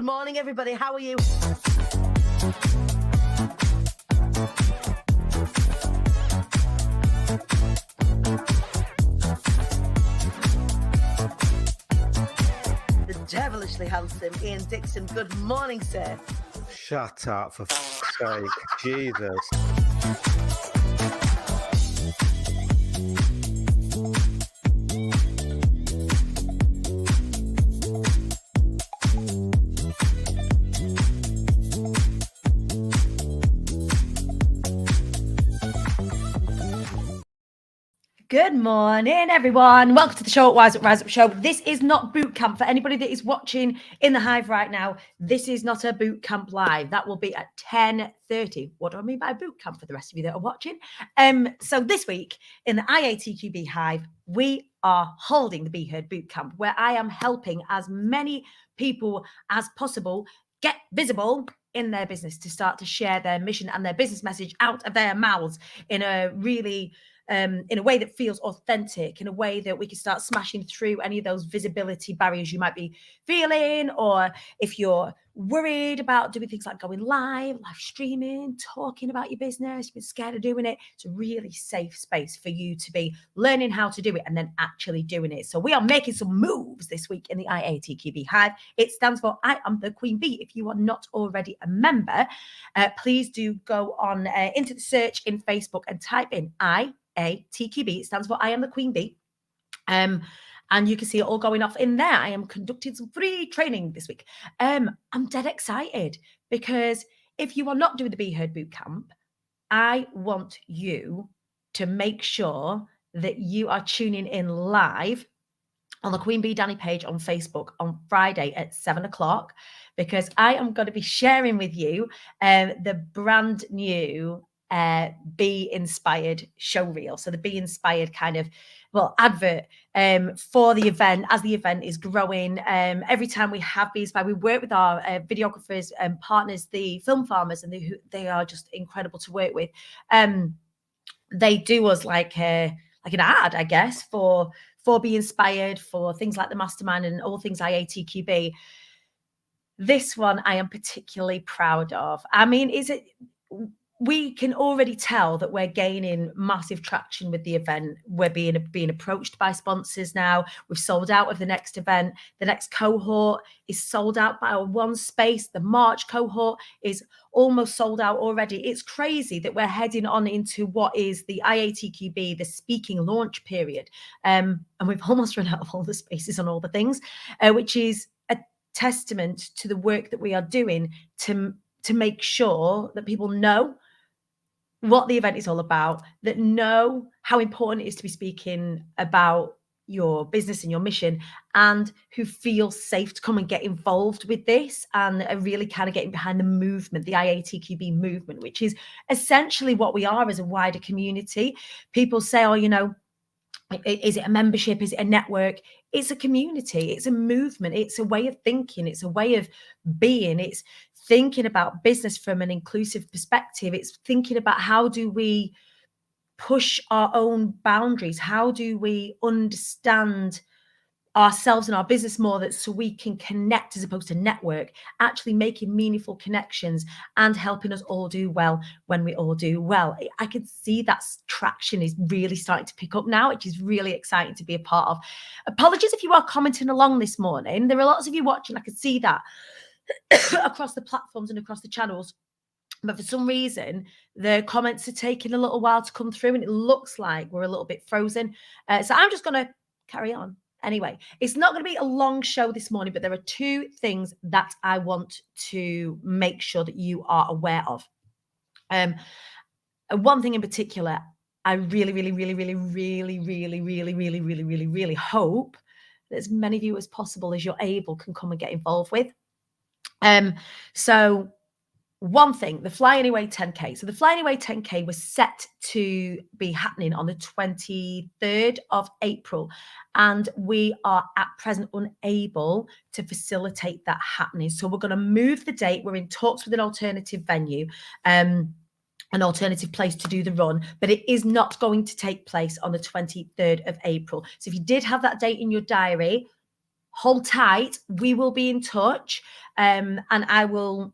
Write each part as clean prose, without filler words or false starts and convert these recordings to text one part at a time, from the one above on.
morning, everybody. How are you? The devilishly handsome Ian Dixon. Good morning, sir. Shut up, for fuck's sake. Jesus. Good morning, everyone. Welcome to the show, Rise Up Show. This is not boot camp. For anybody that is watching in the Hive right now, this is not a boot camp live. That will be at 10:30. What do I mean by boot camp for the rest of you that are watching? So this week in the IATQB Hive, we are holding the Be Heard Boot Camp, where I am helping as many people as possible get visible in their business to start to share their mission and their business message out of their mouths in a really in a way that feels authentic, in a way that we can start smashing through any of those visibility barriers you might be feeling, or if you're worried about doing things like going live streaming, talking about your business, you've been scared of doing it. It's a really safe space for you to be learning how to do it and then actually doing it. So we are making some moves this week in the IATQB Hive. It stands for I Am the Queen Bee. If you are not already a member, please do go on into the search in Facebook and type in IATQB. It stands for I Am the Queen Bee. And you can see it all going off in there. I am conducting some free training this week. I'm dead excited because if you are not doing the Be Heard Bootcamp, I want you to make sure that you are tuning in live on the Queen Bee Danny page on Facebook on Friday at 7:00, because I am going to be sharing with you the brand new Be Inspired show reel. So the Be Inspired kind of advert for the event as the event is growing. Every time we have Be Inspired, we work with our videographers and partners, the Film Farmers, and they are just incredible to work with. They do us like an ad, I guess, for Be Inspired, for things like the Mastermind and all things IATQB. This one I am particularly proud of. I mean, we can already tell that we're gaining massive traction with the event. We're being approached by sponsors now. We've sold out of the next event. The next cohort is sold out by one space. The March cohort is almost sold out already. It's crazy that we're heading on into what is the IATQB, the speaking launch period. And we've almost run out of all the spaces on all the things, which is a testament to the work that we are doing to make sure that people know what the event is all about, that know how important it is to be speaking about your business and your mission, and who feel safe to come and get involved with this and are really kind of getting behind the movement, the IATQB movement, which is essentially what we are as a wider community. People say, oh, is it a membership? Is it a network? It's a community. It's a movement. It's a way of thinking. It's a way of being. It's thinking about business from an inclusive perspective. It's thinking about how do we push our own boundaries? How do we understand ourselves and our business more, so we can connect as opposed to network, actually making meaningful connections and helping us all do well when we all do well. I can see that traction is really starting to pick up now, which is really exciting to be a part of. Apologies if you are commenting along this morning. There are lots of you watching. I can see that across the platforms and across the channels. But for some reason, the comments are taking a little while to come through and it looks like we're a little bit frozen. So I'm just going to carry on. Anyway, it's not going to be a long show this morning, but there are two things that I want to make sure that you are aware of. One thing in particular, I really hope that as many of you as possible as you're able can come and get involved with. So one thing, the Fly Anyway 10K. So the Fly Anyway 10K was set to be happening on the 23rd of April. And we are at present unable to facilitate that happening. So we're going to move the date. We're in talks with an alternative venue, an alternative place to do the run, but it is not going to take place on the 23rd of April. So if you did have that date in your diary, hold tight. We will be in touch, and I will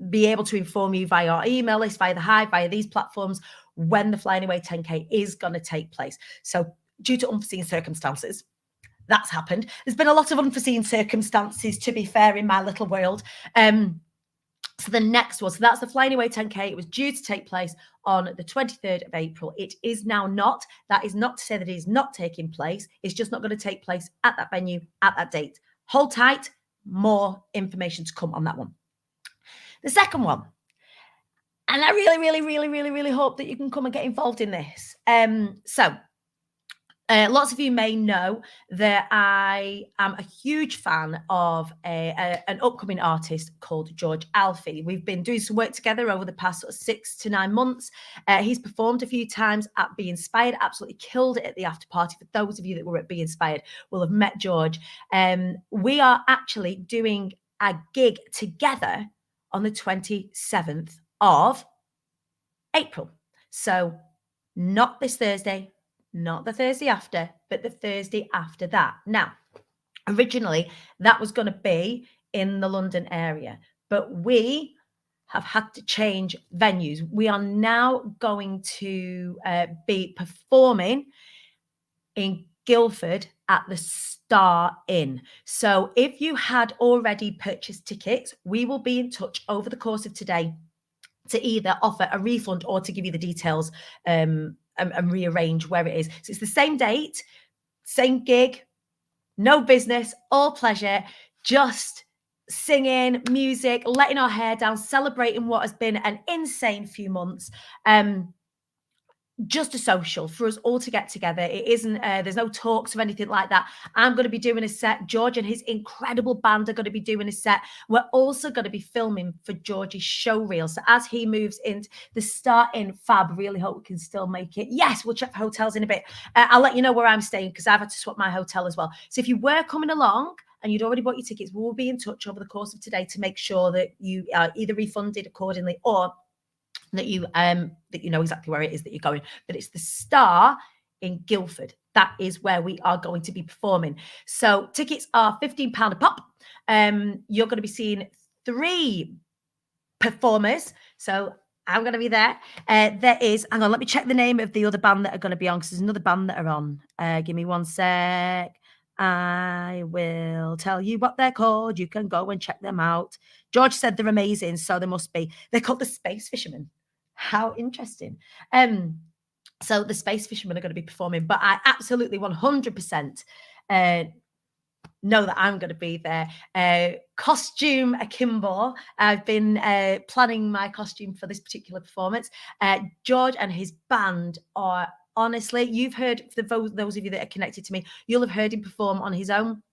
be able to inform you via our email list, via the Hive, via these platforms, when the Flying Away 10K is going to take place. So due to unforeseen circumstances, that's happened. There's been a lot of unforeseen circumstances, to be fair, in my little world. So the next one, so that's the Flying Away 10K. It was due to take place on the 23rd of April. It is now not. That is not to say that it is not taking place. It's just not going to take place at that venue at that date. Hold tight. More information to come on that one. The second one, and I really hope that you can come and get involved in this. Lots of you may know that I am a huge fan of an upcoming artist called George Alfie. We've been doing some work together over the past 6 to 9 months. He's performed a few times at Be Inspired, absolutely killed it at the after party. For those of you that were at Be Inspired will have met George. We are actually doing a gig together on the 27th of April. So not this Thursday, not the Thursday after, but the Thursday after that. Now, originally, that was going to be in the London area, but we have had to change venues. We are now going to be performing in Guildford at the Star Inn. So if you had already purchased tickets, we will be in touch over the course of today to either offer a refund or to give you the details and rearrange where it is. So it's the same date, same gig, no business, all pleasure, just singing, music, letting our hair down, celebrating what has been an insane few months. Just a social for us all to get together. It isn't, there's no talks or anything like that. I'm going to be doing a set. George and his incredible band are going to be doing a set. We're also going to be filming for George's show reel. So as he moves into the Star Inn, fab, really hope we can still make it. Yes, we'll check for hotels in a bit. I'll let you know where I'm staying because I've had to swap my hotel as well. So if you were coming along and you'd already bought your tickets, we'll be in touch over the course of today to make sure that you are either refunded accordingly or that you know exactly where it is that you're going. But it's the Star in Guildford. That is where we are going to be performing. So tickets are £15 a pop. You're going to be seeing 3 performers. So I'm going to be there. There is, hang on, let me check the name of the other band that are going to be on because there's another band that are on. Give me one sec. I will tell you what they're called. You can go and check them out. George said they're amazing, so they must be. They're called the Space Fishermen. How interesting. So the Space Fishermen are going to be performing, but I absolutely 100% know that I'm going to be there. Costume akimbo. I've been planning my costume for this particular performance. George and his band are honestly, you've heard, for those of you that are connected to me, you'll have heard him perform on his own.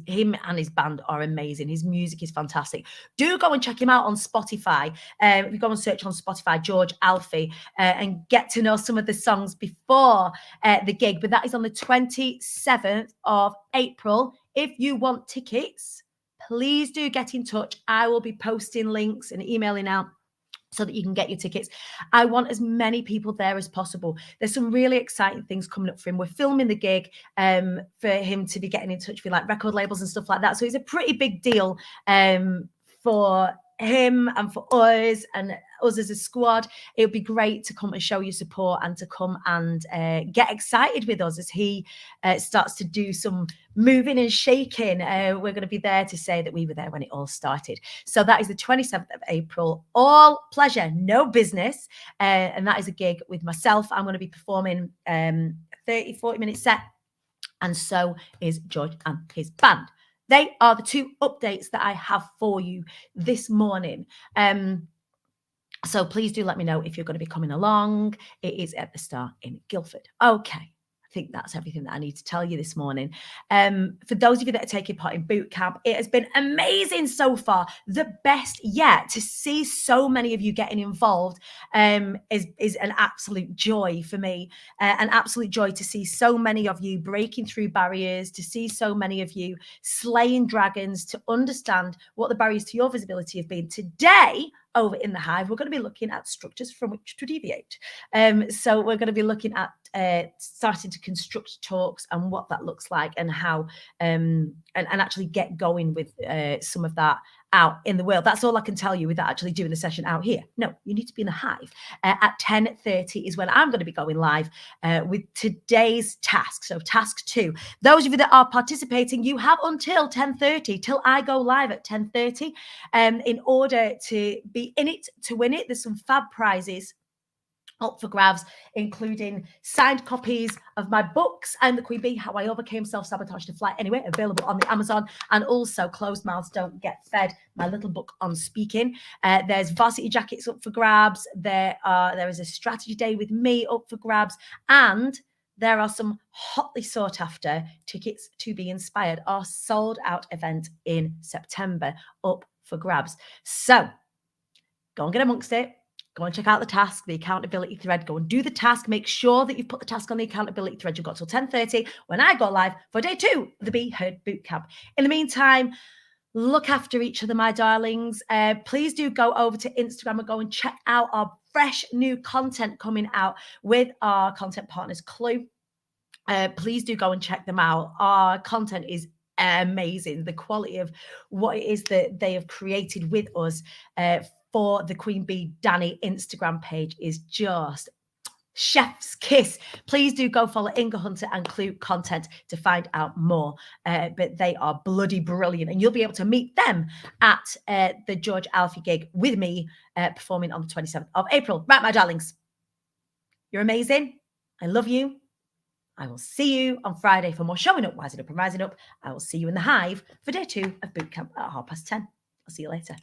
Him and his band are amazing. His music is fantastic. Do go and check him out on Spotify. If you go and search on Spotify, George Alfie, and get to know some of the songs before the gig. But that is on the 27th of April. If you want tickets, please do get in touch. I will be posting links and emailing out so that you can get your tickets. I want as many people there as possible. There's some really exciting things coming up for him. We're filming the gig for him to be getting in touch with like record labels and stuff like that. So it's a pretty big deal for him and for us and us as a squad. It would be great to come and show your support and to come and get excited with us as he starts to do some moving and shaking. We're going to be there to say that we were there when it all started. So that is the 27th of April. All pleasure, no business. And that is a gig with myself. I'm going to be performing 30-40 minute set. And so is George and his band. They are the 2 updates that I have for you this morning. So please do let me know if you're going to be coming along. It is at the Star in Guildford. Okay. I think that's everything that I need to tell you this morning. For those of you that are taking part in boot camp, it has been amazing so far. The best yet, to see so many of you getting involved is an absolute joy for me. An absolute joy to see so many of you breaking through barriers, to see so many of you slaying dragons, to understand what the barriers to your visibility have been. Today, over in the Hive, we're going to be looking at structures from which to deviate. So we're going to be looking at starting to construct talks and what that looks like, and how and actually get going with some of that out in the world. That's all I can tell you without actually doing the session out here. No, you need to be in the Hive. At 10:30 is when I'm going to be going live with today's task. So task 2. Those of you that are participating, you have until 10:30, till I go live at 10:30, in order to be in it to win it. There's some fab prizes up for grabs, including signed copies of my books and The Queen Bee, How I Overcame Self-Sabotage to Fly Anyway, available on the Amazon, and also Closed Mouths Don't Get Fed, my little book on speaking. There's varsity jackets up for grabs. There is a strategy day with me up for grabs, and there are some hotly sought after tickets to Be Inspired, our sold out event in September, up for grabs. So go and get amongst it. Go and check out the task, the accountability thread. Go and do the task. Make sure that you've put the task on the accountability thread. You've got till 10:30 when I go live for day 2 of the Be Heard Bootcamp. In the meantime, look after each other, my darlings. Please do go over to Instagram and go and check out our fresh new content coming out with our content partners, Clue. Please do go and check them out. Our content is amazing. The quality of what it is that they have created with us for the Queen Bee Danny Instagram page is just chef's kiss. Please do go follow Inga Hunter and Clue Content to find out more. But they are bloody brilliant, and you'll be able to meet them at the George Alfie gig with me performing on the 27th of April. Right, my darlings, you're amazing. I love you. I will see you on Friday for more Showing Up, Wising Up and Rising Up. I will see you in the Hive for day 2 of bootcamp at 10:30. I'll see you later.